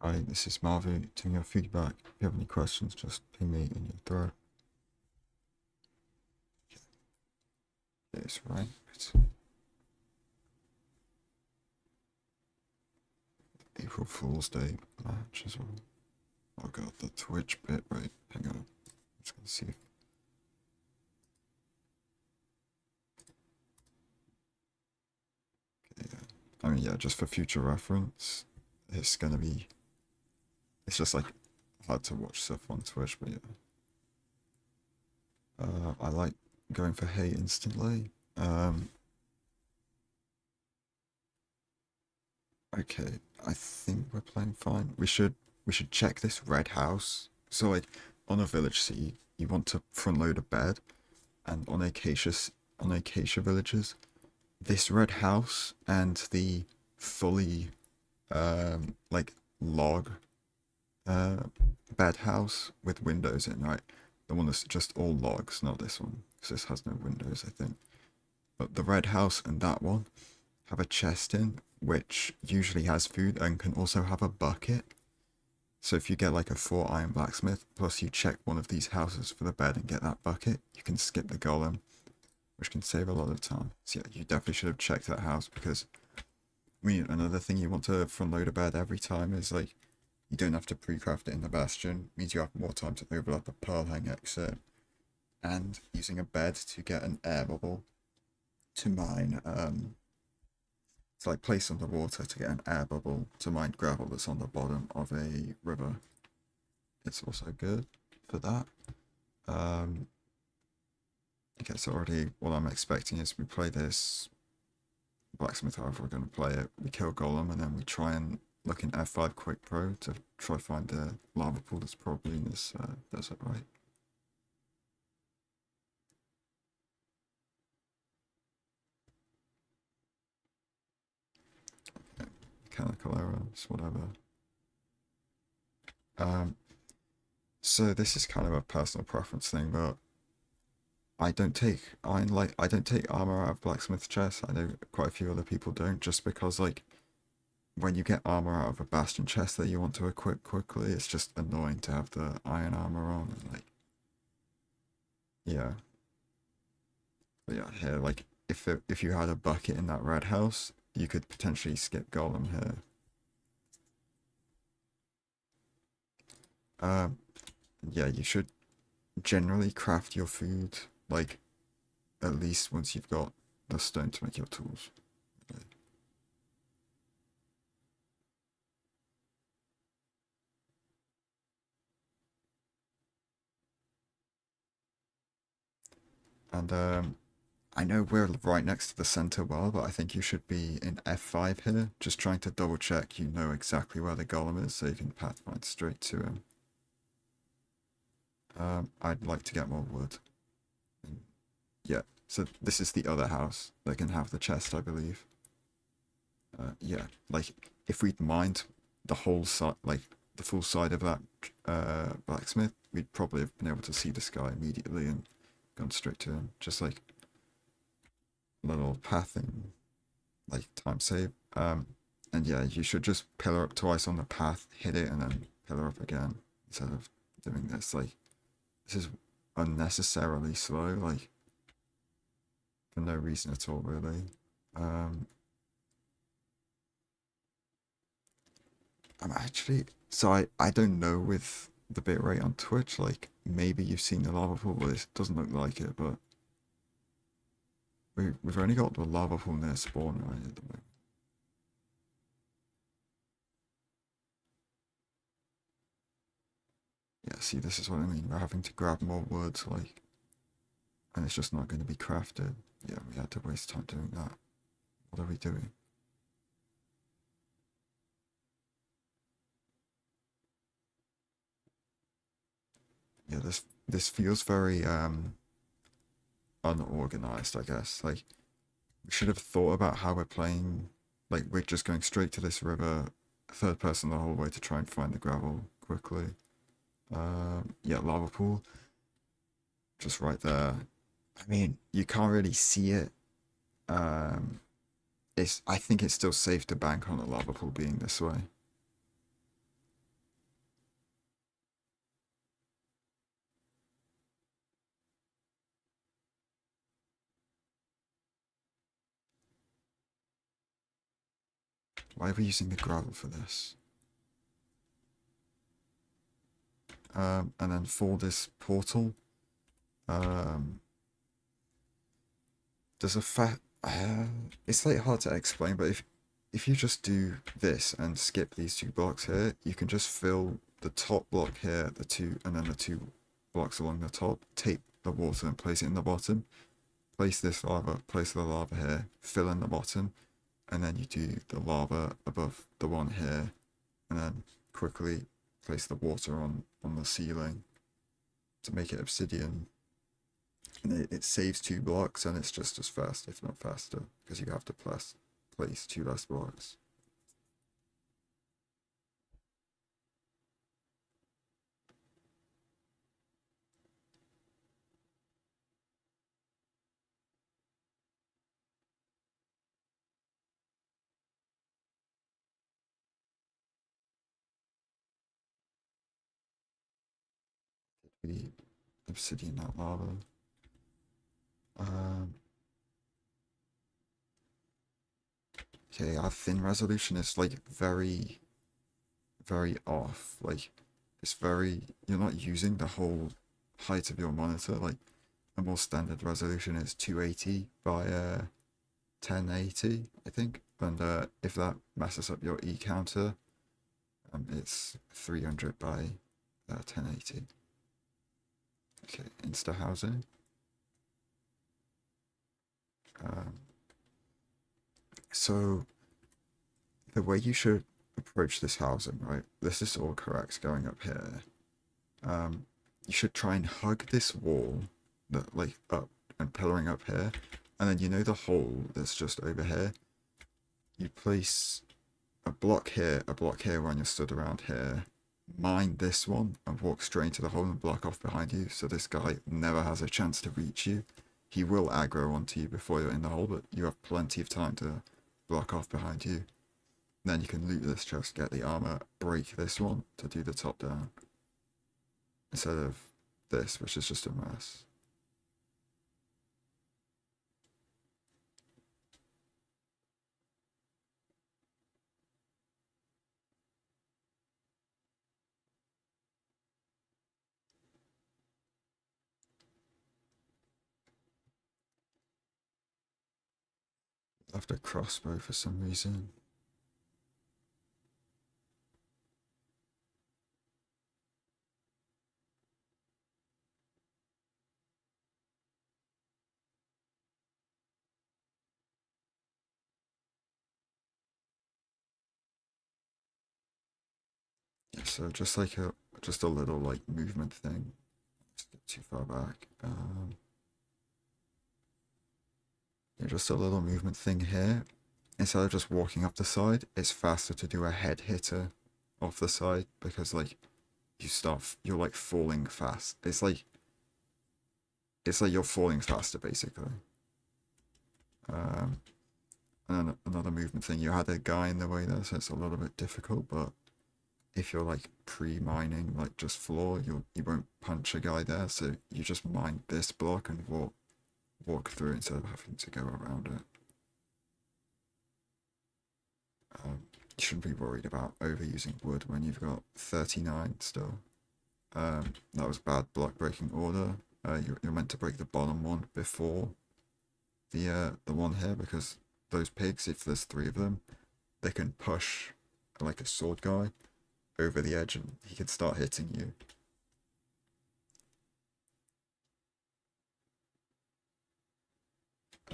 Hi, this is Mauvu doing your feedback. If you have any questions, just ping me in your thread. It's right. It's April Fool's Day match as well. Oh god, the Twitch bit, right? Hang on. I'm just gonna see if. Okay, yeah. I mean, yeah, just for future reference, it's gonna be. It's just like hard to watch stuff on Twitch, but yeah. I like going for hate instantly. Um, Okay, I think we're playing fine. We should check this red house. So like on a village C, you want to front load a bed, and on acacia villages, this red house and the fully like log uh bed house with windows in, right? The one that's just all logs, not this one, because this has no windows, I think. But the red house and that one have a chest in, which usually has food and can also have a bucket. So if you get like a 4 iron blacksmith, plus you check one of these houses for the bed and get that bucket, you can skip the golem, which can save a lot of time. So yeah, you definitely should have checked that house because I mean, another thing you want to front load a bed every time is like you don't have to pre-craft it in the bastion. It means you have more time to overlap a pearl hang exit and using a bed to get an air bubble to mine to like place underwater to get an air bubble to mine gravel that's on the bottom of a river. It's also good for that. Um, okay, so already what I'm expecting is we play this blacksmith however we're going to play it. We kill Golem and then we try and look in F5 Quick Pro to try find the lava pool that's probably in this desert, right? Yeah, mechanical errors, whatever. Um, so this is kind of a personal preference thing, but I don't take armor out of blacksmith chest. I know quite a few other people don't, just because like when you get armor out of a bastion chest that you want to equip quickly, it's just annoying to have the iron armor on and like yeah. But yeah, here like if you had a bucket in that red house, you could potentially skip golem here. Um, yeah, you should generally craft your food like at least once you've got the stone to make your tools. And I know we're right next to the center well, but I think you should be in F5 here, just trying to double check you know exactly where the golem is so you can pathfind straight to him. I'd like to get more wood. And yeah, so this is the other house that can have the chest, I believe. Yeah, like if we'd mined the whole side, like the full side of that blacksmith, we'd probably have been able to see this guy immediately and gone straight to him. Just like a little pathing, like time save. And yeah, you should just pillar up twice on the path, hit it, and then pillar up again instead of doing this. Like this is unnecessarily slow, like for no reason at all, really. Um, I'm actually I don't know with the bitrate on Twitch. Like maybe you've seen the lava pool, but it doesn't look like it. But we've only got the lava pool near spawn right at the moment. Yeah, see, this is what I mean. We're having to grab more wood, like, and it's just not going to be crafted. Yeah, we had to waste time doing that. What are we doing? Yeah, this feels very unorganized, I guess. Like we should have thought about how we're playing. Like we're just going straight to this river, third person the whole way to try and find the gravel quickly. Yeah, lava pool, just right there. I mean, you can't really see it. Um, I think it's still safe to bank on the lava pool being this way. Why are we using the gravel for this? And then for this portal, there's a it's like hard to explain, but if you just do this and skip these two blocks here, you can just fill the top block here, and then the two blocks along the top, take the water and place it in the bottom, place this lava, place the lava here, fill in the bottom, and then you do the lava above the one here, and then quickly place the water on the ceiling to make it obsidian. And it saves 2 blocks, and it's just as fast, if not faster, because you have to place 2 less blocks. We obsidian that lava. Okay, our thin resolution is like very, very off. Like, it's very, you're not using the whole height of your monitor. Like, a more standard resolution is 280 by 1080, I think. And if that messes up your E counter, it's 300 by 1080. Okay, insta housing. So the way you should approach this housing, right? This is all correct going up here. You should try and hug this wall that like up and pillaring up here, and then you know the hole that's just over here. You place a block here when you're stood around here. Mine this one and walk straight into the hole and block off behind you, so this guy never has a chance to reach you. He will aggro onto you before you're in the hole, but you have plenty of time to block off behind you. Then you can loot this chest, get the armor, break this one to do the top down. Instead of this, which is just a mess. Left a crossbow for some reason. Yeah, so just like just a little like movement thing. Just get too far back. Yeah, just a little movement thing here. Instead of just walking up the side, it's faster to do a head hitter off the side because like you're like falling fast. It's like you're falling faster basically. And then another movement thing, you had a guy in the way there, so it's a little bit difficult, but if you're like pre-mining like just floor, you won't punch a guy there, so you just mine this block and walk through instead of having to go around it. You shouldn't be worried about overusing wood when you've got 39 still. That was bad block breaking order. You're meant to break the bottom one before the one here, because those pigs, if there's 3 of them, they can push like a sword guy over the edge and he can start hitting you.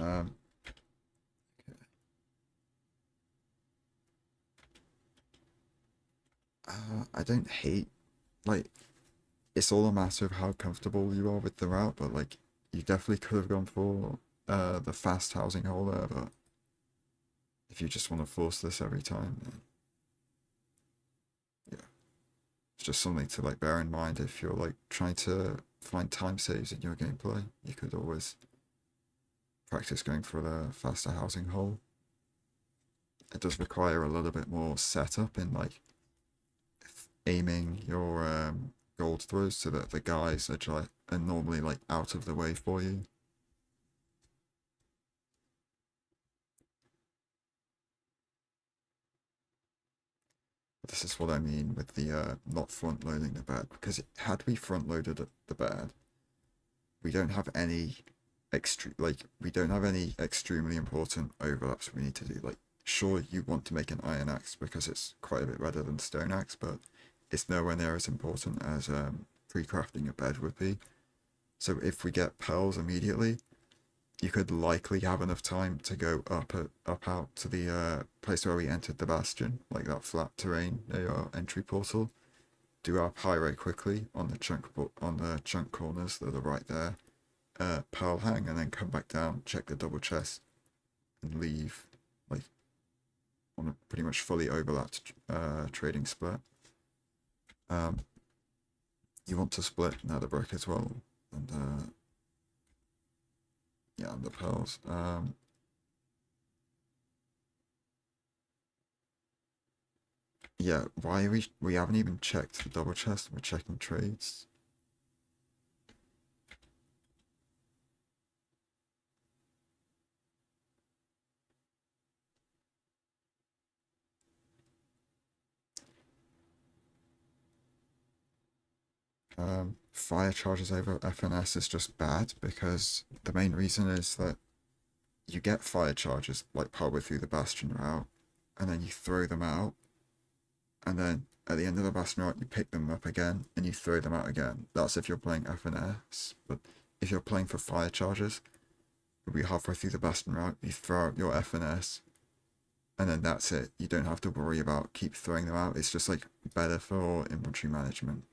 Okay. I don't hate, like, it's all a matter of how comfortable you are with the route, but like you definitely could have gone for the fast housing hole there, but if you just want to force this every time, then yeah. It's just something to like bear in mind if you're like trying to find time saves in your gameplay. You could always practice going for the faster housing hole. It does require a little bit more setup in like aiming your gold throws so that the guys are normally like out of the way for you. this is what I mean with the not front loading the bed, because had we front loaded the bed, we don't have any we don't have any extremely important overlaps we need to do. Like, sure, you want to make an iron axe because it's quite a bit better than stone axe, but it's nowhere near as important as pre-crafting a bed would be. So if we get pearls immediately, you could likely have enough time to go up out to the place where we entered the bastion, like that flat terrain near our entry portal. Do our pyro quickly on the chunk corners that are right there. Pearl hang, and then come back down, check the double chest, and leave, like, on a pretty much fully overlapped trading split. You want to split nether brick as well, and yeah, and the pearls. Yeah, why are we haven't even checked the double chest. We're checking trades. Fire charges over FNS is just bad because the main reason is that you get fire charges like partway through the bastion route, and then you throw them out, and then at the end of the bastion route you pick them up again and you throw them out again. That's if you're playing FNS, but if you're playing for fire charges, you'll be halfway through the bastion route, you throw out your FNS, and then that's it. You don't have to worry about keep throwing them out. It's just like better for inventory management.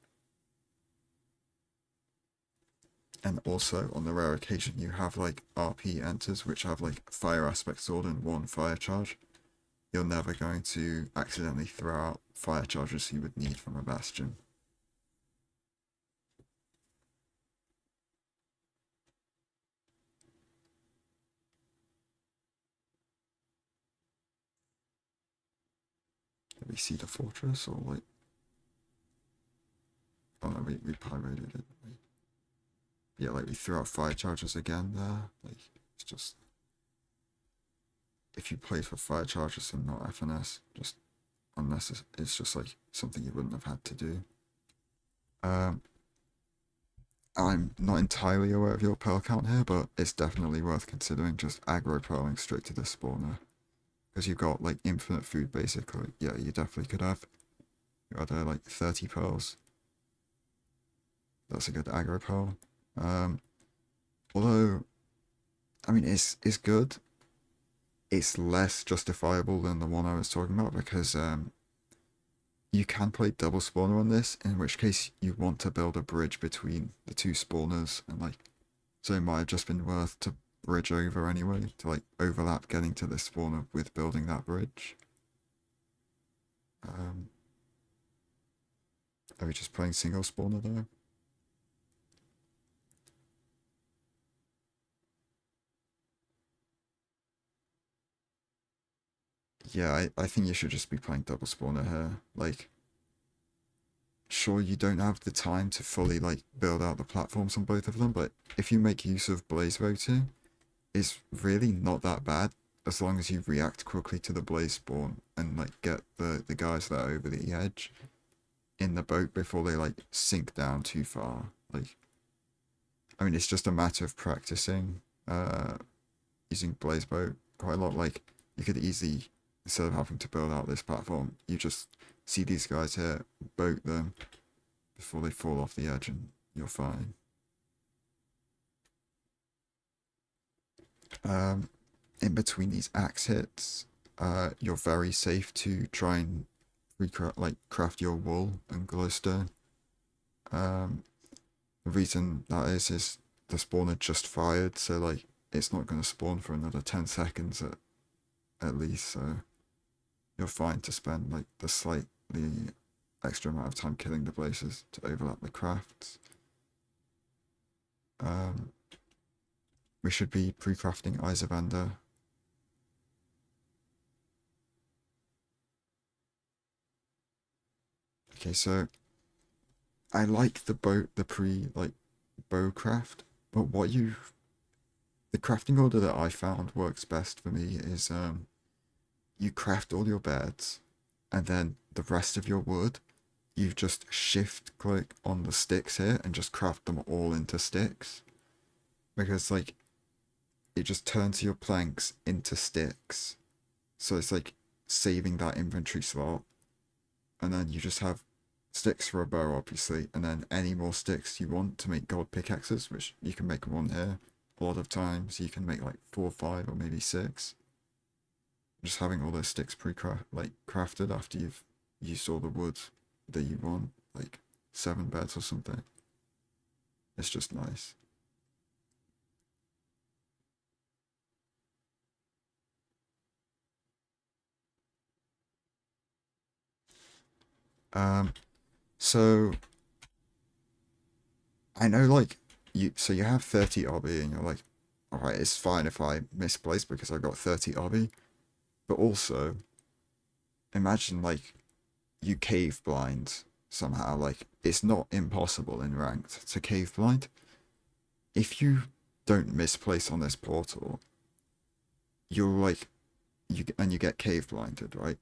And also, on the rare occasion you have like RP enters which have like fire aspect sword and one fire charge, you're never going to accidentally throw out fire charges you would need from a bastion. Did we see the fortress or like? Oh no, we pyroed it. Yeah, like we threw out fire charges again there. Like, it's just, if you played for fire charges and not FNS, just unnecessary. It's just like something you wouldn't have had to do. I'm not entirely aware of your pearl count here, but it's definitely worth considering just aggro pearling straight to the spawner. Because you've got like infinite food basically. Yeah, you definitely could have. You had like 30 pearls. That's a good aggro pearl. Although, I mean, it's good. It's less justifiable than the one I was talking about because you can play double spawner on this, in which case you want to build a bridge between the two spawners, and like, so it might have just been worth to bridge over anyway, to like overlap getting to this spawner with building that bridge. Are we just playing single spawner though? Yeah, I think you should just be playing double spawner here. Like, sure, you don't have the time to fully like build out the platforms on both of them, but if you make use of blaze voting, it's really not that bad as long as you react quickly to the blaze spawn and like get the guys that are over the edge in the boat before they like sink down too far. Like, I mean, it's just a matter of practicing using blaze boat quite a lot. Like, you could easily, instead of having to build out this platform, you just see these guys here, boat them before they fall off the edge, and you're fine. In between these axe hits, you're very safe to try and craft your wool and glowstone. The reason that is the spawner just fired, so like it's not going to spawn for another 10 seconds at least, so you're fine to spend like the slightly extra amount of time killing the blazes to overlap the crafts. We should be pre-crafting ItzUser. Okay, so I like the bow craft, but the crafting order that I found works best for me is you craft all your beds, and then the rest of your wood, you just shift click on the sticks here and just craft them all into sticks. Because like it just turns your planks into sticks. So it's like saving that inventory slot. And then you just have sticks for a bow, obviously, and then any more sticks you want to make gold pickaxes, which you can make one here. A lot of times you can make like 4 or 5 or maybe 6. Just having all those sticks crafted after you've used all the wood that you want, like 7 beds or something. It's just nice. Um, so I know like you have 30 obby and you're like, alright, it's fine if I misplace because I got 30 obby. But also, imagine like you cave blind somehow. Like it's not impossible in ranked to cave blind. If you don't misplace on this portal, you're like you get cave blinded, right?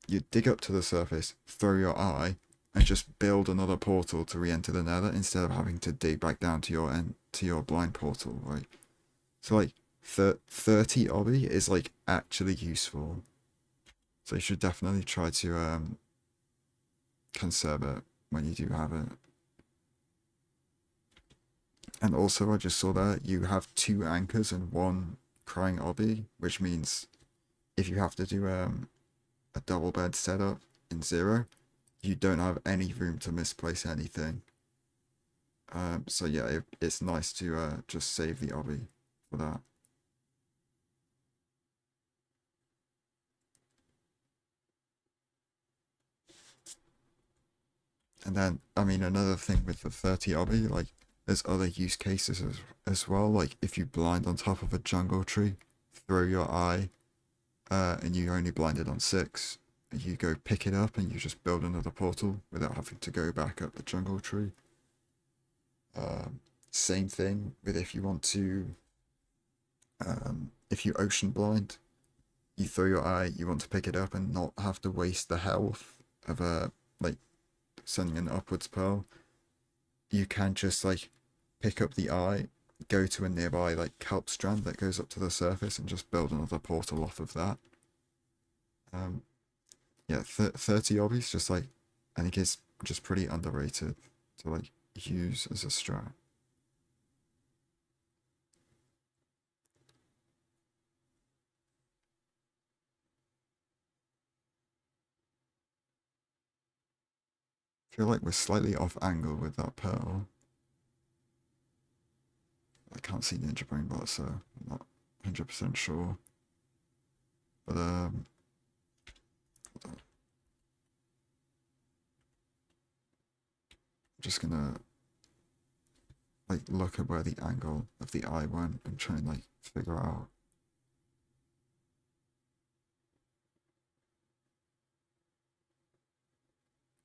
You dig up to the surface, throw your eye, and just build another portal to re-enter the nether instead of having to dig back down to your blind portal, right? So like 30 obby is like actually useful. So you should definitely try to conserve it when you do have it. And also I just saw that you have 2 anchors and 1 crying obby, which means if you have to do a double bed setup in 0, you don't have any room to misplace anything. So yeah, it's nice to just save the obby for that. And then, I mean, another thing with the 30 obby, like, there's other use cases as well. Like, if you blind on top of a jungle tree, throw your eye, and you only blinded on 6, you go pick it up and you just build another portal without having to go back up the jungle tree. Same thing with if you want to, if you ocean blind, you throw your eye, you want to pick it up and not have to waste the health of like sending an upwards pearl. You can just like pick up the eye, go to a nearby like kelp strand that goes up to the surface and just build another portal off of that. Yeah, 30 obbies just like, I think it's just pretty underrated to like use as a strat. I feel like we're slightly off angle with that pearl. I can't see Ninja Brainbot, so I'm not 100% sure. But hold on. I'm just gonna like look at where the angle of the eye went and try and like figure out.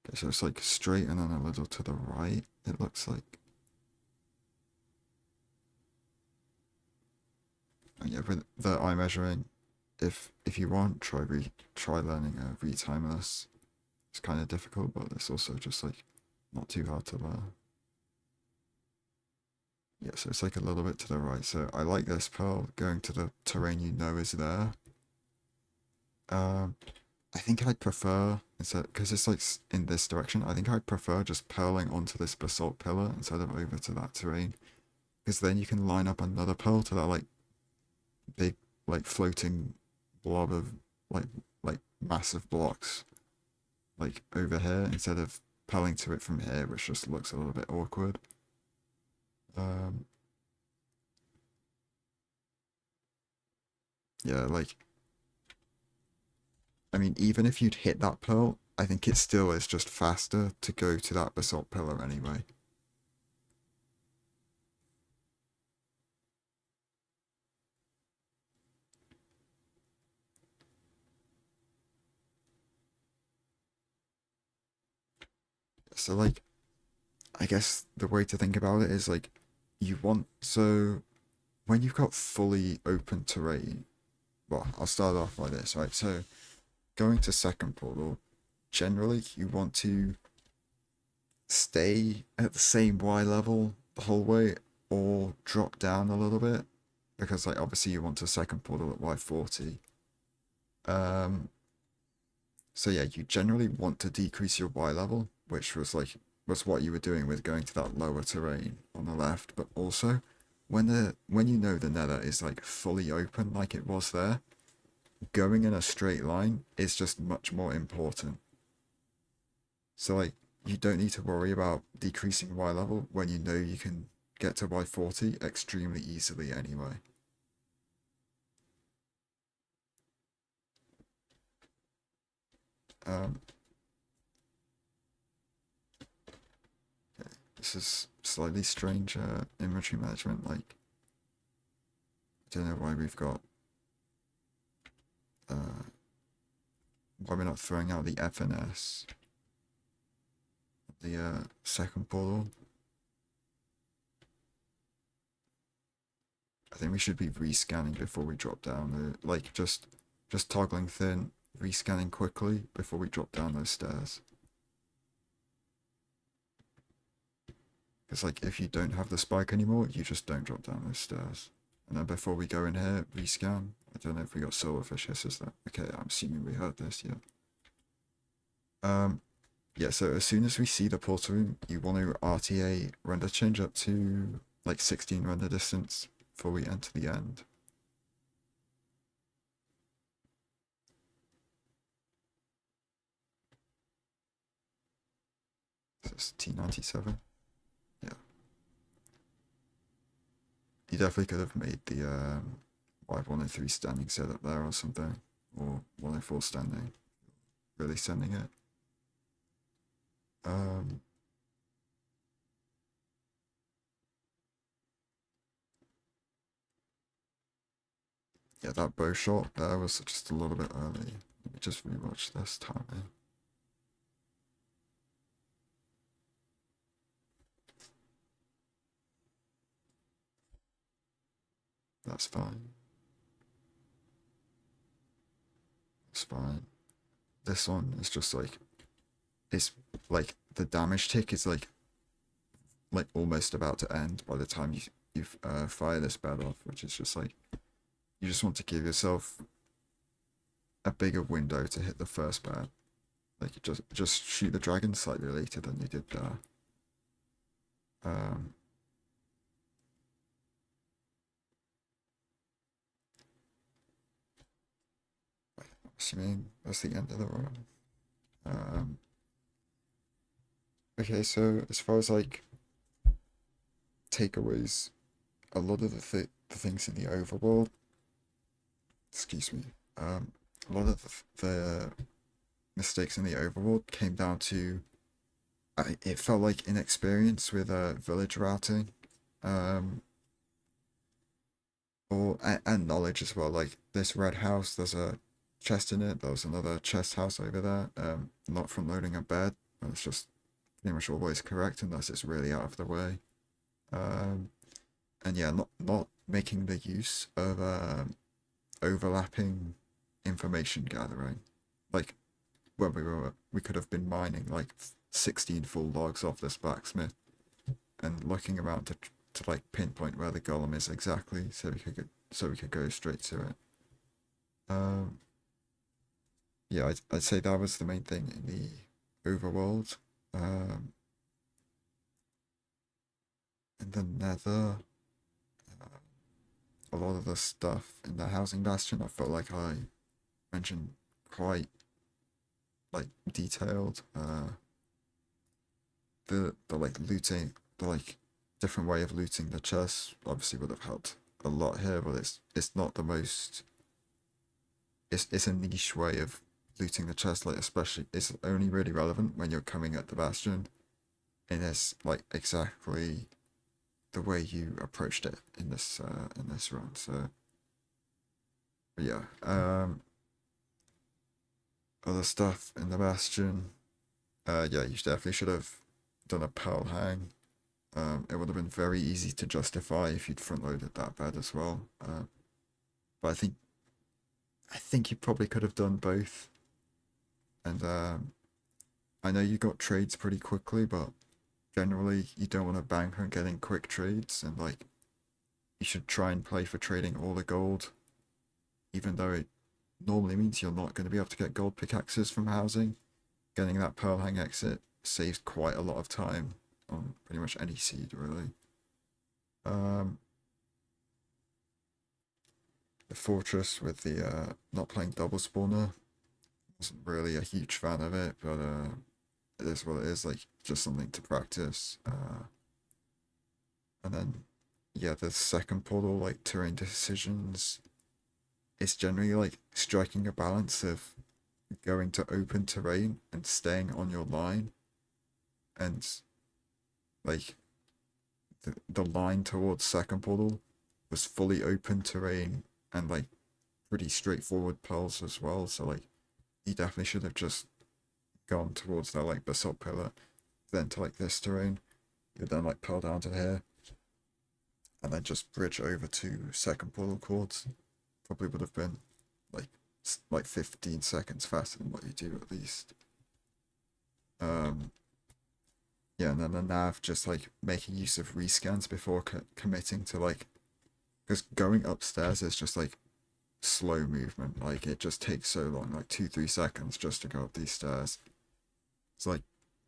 Okay, so it's like straight and then a little to the right, it looks like. And yeah, with the eye measuring, if you want, try learning a retimeless. It's kind of difficult, but it's also just like not too hard to learn. Yeah, so it's like a little bit to the right. So I like this pearl going to the terrain you know is there. I think I'd prefer, instead, because it's like in this direction, I think I'd prefer just pearling onto this basalt pillar instead of over to that terrain. Because then you can line up another pearl to that like big like floating blob of like like massive blocks like over here instead of pearling to it from here, which just looks a little bit awkward. Um, yeah, like I mean, even if you'd hit that pearl, I think it still is just faster to go to that basalt pillar anyway. So like I guess the way to think about it is like you want so when you've got fully open terrain, well, I'll start off like this, right? So going to second portal, generally you want to stay at the same Y level the whole way or drop down a little bit because like obviously you want a second portal at Y40. Um, so yeah, you generally want to decrease your Y level, which was what you were doing with going to that lower terrain on the left, but also when you know the nether is like fully open like it was there, going in a straight line is just much more important. So like you don't need to worry about decreasing Y level when you know you can get to Y40 extremely easily anyway. Um, this is slightly strange inventory management. Like, I don't know why we've got why we're not throwing out the FNS, the second portal. I think we should be rescanning before we drop down. Like just toggling thin, rescanning quickly before we drop down those stairs. Because like if you don't have the spike anymore, you just don't drop down those stairs. And then before we go in here, rescan. I don't know if we got silverfish hisses there. Okay, I'm assuming we heard this, yeah. Yeah, so as soon as we see the portal room, you want to RTA render change up to like 16 render distance before we enter the end. So it's T97. Yeah. You definitely could have made the Y103 standing setup there or something. Or 104 standing. Really sending it. Um, yeah, that bow shot there was just a little bit early. Let me just rewatch this timing. That's fine. It's fine. This one is just like it's like the damage tick is like almost about to end by the time you fire this bed off, which is just like you just want to give yourself a bigger window to hit the first bed. Like you just shoot the dragon slightly later than you did there. Um, Assuming that's the end of the run. Um, okay, so as far as like takeaways, a lot of the things in the overworld, excuse me, a lot of the mistakes in the overworld came down to it felt like inexperience with village routing, um, and knowledge as well. Like this red house, there's a chest in it. There was another chest house over there. Not from loading a bed. It's just pretty much always correct unless it's really out of the way. Um, and yeah, not making the use of overlapping information gathering. Like when we could have been mining like 16 full logs off this blacksmith and looking around to like pinpoint where the golem is exactly so we could go straight to it. Um, yeah, I'd say that was the main thing in the overworld. Um, in the nether, a lot of the stuff in the housing bastion, I felt like I mentioned quite like detailed. The like looting, the like different way of looting the chests obviously would have helped a lot here, but it's not the most. It's a niche way of looting the chest, like especially it's only really relevant when you're coming at the bastion, and it's like exactly the way you approached it in this run. So but yeah, other stuff in the bastion. Yeah, you definitely should have done a pearl hang. It would have been very easy to justify if you'd front loaded that bed as well. But I think you probably could have done both. And I know you got trades pretty quickly, but generally you don't want to bank on getting quick trades, and like you should try and play for trading all the gold, even though it normally means you're not going to be able to get gold pickaxes from housing. Getting that pearl hang exit saves quite a lot of time on pretty much any seed, really. Um, the fortress with the not playing double spawner, wasn't really a huge fan of it, but it is what it is. Like just something to practice. And then yeah, the second portal, like terrain decisions, it's generally like striking a balance of going to open terrain and staying on your line, and like the line towards second portal was fully open terrain and like pretty straightforward pearls as well. So like you definitely should have just gone towards that like basalt pillar, then to like this terrain. You then like pearl down to here, and then just bridge over to second portal chords. Probably would have been like 15 seconds faster than what you do at least. Um, yeah, and then the nav just like making use of rescans before committing to like, because going upstairs is just like slow movement. Like it just takes so long, like 2-3 seconds just to go up these stairs. It's like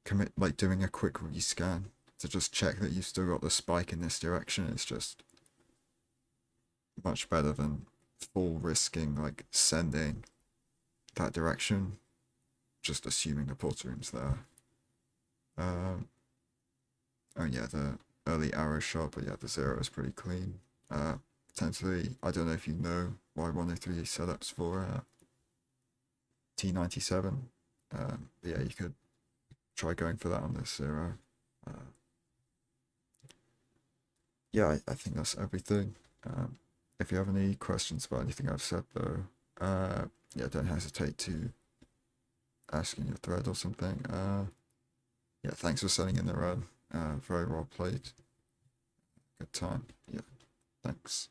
commit like doing a quick rescan to just check that you've still got the spike in this direction. It's just much better than full risking like sending that direction, just assuming the portal room's there. Oh yeah, the early arrow shot, but yeah, the zero is pretty clean. Potentially, I don't know if you know Y103 setups for T97. But yeah, you could try going for that on this zero. Yeah, I think that's everything. If you have any questions about anything I've said though, yeah, don't hesitate to ask in your thread or something. Yeah, thanks for sending in the run. Very well played. Good time. Yeah, thanks.